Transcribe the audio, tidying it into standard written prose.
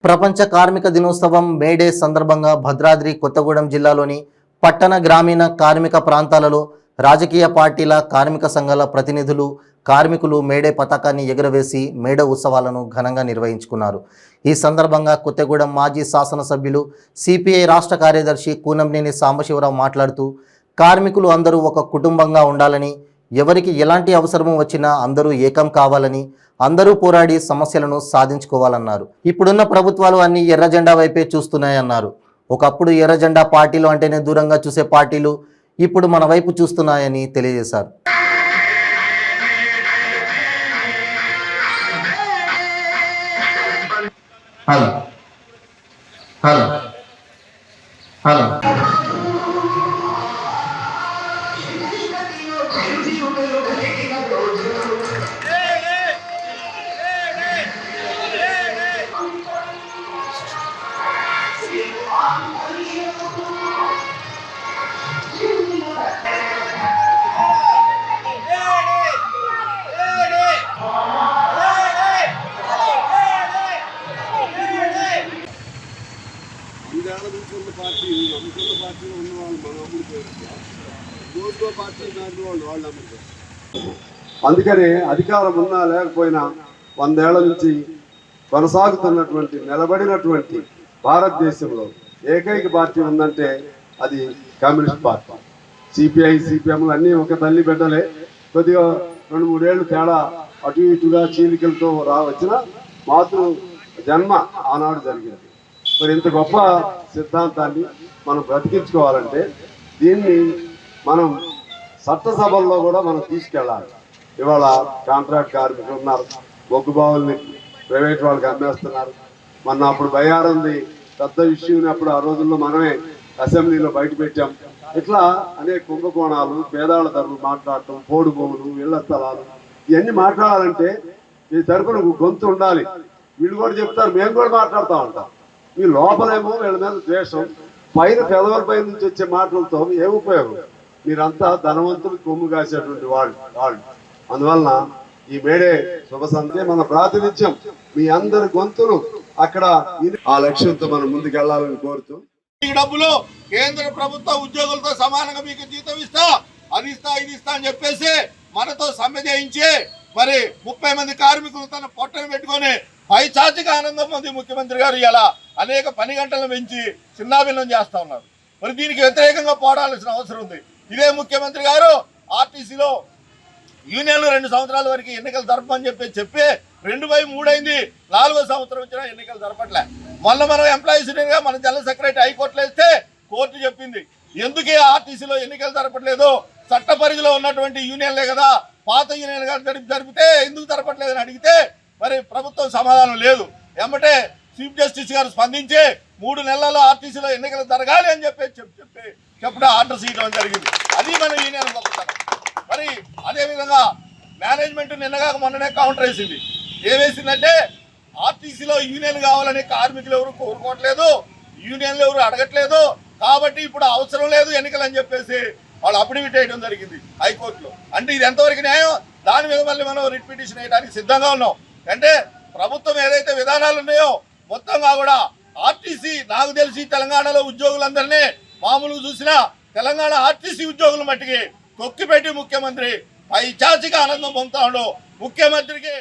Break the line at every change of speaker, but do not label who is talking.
ప్రపంచ కార్మిక దినోత్సవం మేడే సందర్భంగా భద్రాద్రి కొత్తగూడెం జిల్లాలోని పట్టణ గ్రామీణ కార్మిక ప్రాంతాలలో రాజకీయ పార్టీల కార్మిక సంఘాల ప్రతినిధులు కార్మికులు మేడే పతాకాన్ని ఎగురవేసి మేడే ఉత్సవాలను ఘనంగా నిర్వహించుకున్నారు. ఈ సందర్భంగా కొత్తగూడెం మాజీ శాసనసభ్యులు సిపిఐ రాష్ట్ర కార్యదర్శి కూనంనేని సాంబశివరావు మాట్లాడుతూ కార్మికులు అందరూ ఒక కుటుంబంగా ఉండాలని, ఎవరికి ఎలాంటి అవసరం వచ్చినా అందరూ ఏకం కావాలని, అందరూ పోరాడి సమస్యలను సాధించుకోవాలన్నారు. ఇప్పుడున్న ప్రభుత్వాలు అన్ని ఎర్ర జెండా వైపే చూస్తున్నాయన్నారు. ఒకప్పుడు ఎర్ర జెండా పార్టీలు అంటేనే దూరంగా చూసే పార్టీలు ఇప్పుడు మన వైపు చూస్తున్నాయని తెలియజేశారు. హలో హలో హలో
పార్టీ నమ్ముకున్న పార్టీలో ఉన్నవాళ్ళు మనం అమ్ముకోవచ్చు, పార్టీ దాంట్లో వాళ్ళు అమ్ముకోవచ్చు. అందుకని అధికారం ఉన్నా లేకపోయినా 100 ఏళ్ల నుంచి కొనసాగుతున్నటువంటి నిలబడినటువంటి భారతదేశంలో ఏకైక పార్టీ ఉందంటే అది కమ్యూనిస్ట్ పార్టీ. సిపిఐ సిపిఎంలు అన్నీ ఒక తల్లి బిడ్డలే. కొద్దిగా 2-3 ఏళ్ళు తేడా అటు ఇటుగా చీలికలతో వచ్చిన మాతృ జన్మ ఆనాడు జరిగింది. మరి ఇంత గొప్ప సిద్ధాంతాన్ని మనం బ్రతికించుకోవాలంటే దీన్ని మనం చట్టసభల్లో కూడా మనం తీసుకెళ్ళాలి. ఇవాళ కాంట్రాక్ట్ కార్మికులు ఉన్నారు, బొగ్గుబావుల్ని ప్రైవేట్ వాళ్ళకి అమ్మేస్తున్నారు. మొన్న అప్పుడు బయ్యారంది పెద్ద ఇష్యూని అప్పుడు ఆ రోజుల్లో మనమే అసెంబ్లీలో బయట పెట్టాం. ఇట్లా అనేక కుంభకోణాలు, పేదాల ధరలు మాట్లాడటం, పోడు భూములు, ఇళ్ల స్థలాలు, ఇవన్నీ మాట్లాడాలంటే ఈ తరపున గొంతు ఉండాలి. వీళ్ళు కూడా చెప్తారు, మేము కూడా మాట్లాడుతూ ఉంటాం. మీ లోపలేమో వీళ్ళ మీద ద్వేషం, పైన పెదవుల పై నుంచి వచ్చే మాటలతో ఏం ఉపయోగం? మీరంతా ధనవంతులు కొమ్ము కాసేటువంటి వాళ్ళు. అందువలన ఈ మేడే శుభ సంతే మన ప్రాతినిధ్యం, మీ అందరి గొంతులు అక్కడ ఆ లక్ష్యంతో మనం ముందుకు వెళ్ళాలని కోరుతూ,
ఈ డబ్బులు కేంద్ర ప్రభుత్వ ఉద్యోగులతో సమానంగా మీకు జీతం ఇస్తా, అది ఇస్తా, ఇది ఇస్తా అని చెప్పేసి మనతో సమ్మె చేయించి మరి 30 మంది కార్మికులు తన పొట్టను పెట్టుకొని పైచాచిక ఆనందం పొంది ముఖ్యమంత్రి గారు ఇలా అనేక పని గంటలను పెంచి చిన్నాభిన్నం చేస్తా ఉన్నారు. మరి దీనికి వ్యతిరేకంగా పోరాడాల్సిన అవసరం ఉంది. ఇదే ముఖ్యమంత్రి గారు ఆర్టీసీలో యూనియన్లు 2 సంవత్సరాల వరకు ఎన్నికలు జరపమని చెప్పి 2/3 అయింది. 4వ సంవత్సరం వచ్చినా ఎన్నికలు జరపట్లే. మొన్న మనం ఎంప్లాయీస్ యూనియన్గా మన జనరల్ సెక్రటరీ హైకోర్టులో వేస్తే కోర్టు చెప్పింది ఎందుకే ఆర్టీసీలో ఎన్నికలు జరపట్లేదు, చట్ట పరిధిలో ఉన్నటువంటి యూనియన్లే కదా, పాత యూనియన్ గారు జరిపితే ఎందుకు జరపట్లేదని అడిగితే మరి ప్రభుత్వం సమాధానం లేదు. ఏమంటే చీఫ్ జస్టిస్ గారు స్పందించి 3 నెలల్లో ఆర్టీసీలో ఎన్నికలు జరగాలి అని చెప్పడం ఆర్డర్ చేయడం జరిగింది. అది మన యూనియన్ గొప్పతనం. మరి అదేవిధంగా మేనేజ్మెంట్ నిన్నగా మొన్ననే కౌంటర్ వేసింది. ఏమేసిందంటే ఆర్టీసీలో యూనియన్ కావాలని కార్మికులు ఎవరు కోరుకోవట్లేదు, యూనియన్లు ఎవరు అడగట్లేదు, కాబట్టి ఇప్పుడు అవసరం లేదు ఎన్నికలు అని చెప్పేసి వాళ్ళు అఫిడవిట్ వేయడం జరిగింది హైకోర్టులో. అంటే ఇది ఎంతవరకు న్యాయం? దాని మీద మళ్ళీ మనం రిట్ పిటిషన్ వేయడానికి సిద్ధంగా ఉన్నాం. అంటే ప్రభుత్వం ఏదైతే విధానాలు ఉన్నాయో మొత్తంగా కూడా ఆర్టీసీ, నాకు తెలిసి తెలంగాణలో ఉద్యోగులందరినీ మామూలుగా చూసినా తెలంగాణ ఆర్టీసీ ఉద్యోగుల మట్టికి తొక్కిపెట్టి ముఖ్యమంత్రి పైచాచిక ఆనందం పొందుతా ఉండవు. ముఖ్యమంత్రికి